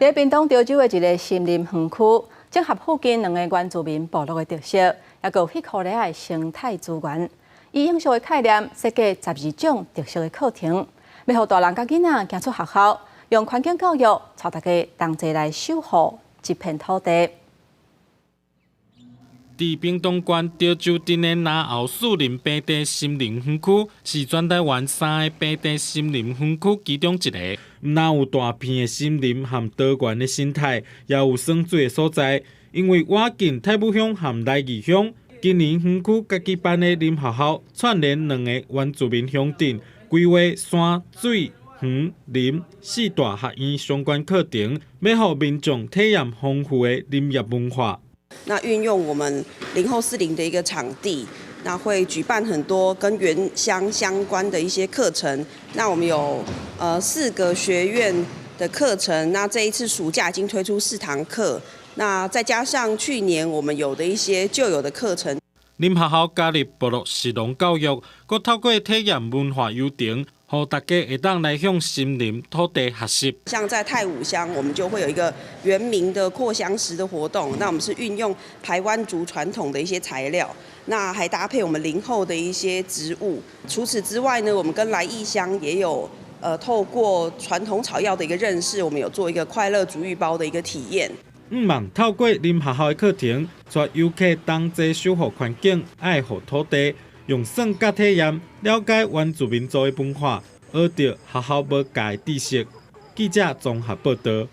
在屏东潮州的一个森林园区，结合附近2个原住民部落的特色，也有稀缺的生态资源，以永续的概念设计12种特色的课程，要让大人甲囡仔行出学校，用环境教育带大家同齐来守护这片土地。 伫屏东县潮州镇的南后树林平地森林园区，是全台湾3个平地森林园区其中一个。毋但有大片的森林和多元的生态，也有耍水的所在。因为瓦近太武乡和来义乡，今年园区家己办的林学校串联2个原住民乡镇，规划山水园林4大学院相关课程，要让民众体验丰富的林业文化。 那运用我们林后4林的一个场地，那会举办很多跟原乡相关的一些课程。那我们有4个学院的课程，那这一次暑假已经推出4堂课，那再加上去年我们有的一些旧有的课程。 林学校加入部落实农教育，佮透过体验文化游程，让大家会当来向森林土地学习。像在太武乡，我们就会有一个原民的扩香石的活动。那我们是运用排湾族传统的一些材料，那还搭配我们林后的一些植物。除此之外呢，我们跟来义乡也有透过传统草药的一个认识，我们有做一个快乐竹芋包的一个体验。 毋忘透过林学校的课程，带游客同齐守护环境、爱护土地，用算甲体验了解原住民族的文化，学到学校无教的知识。记者综合报道。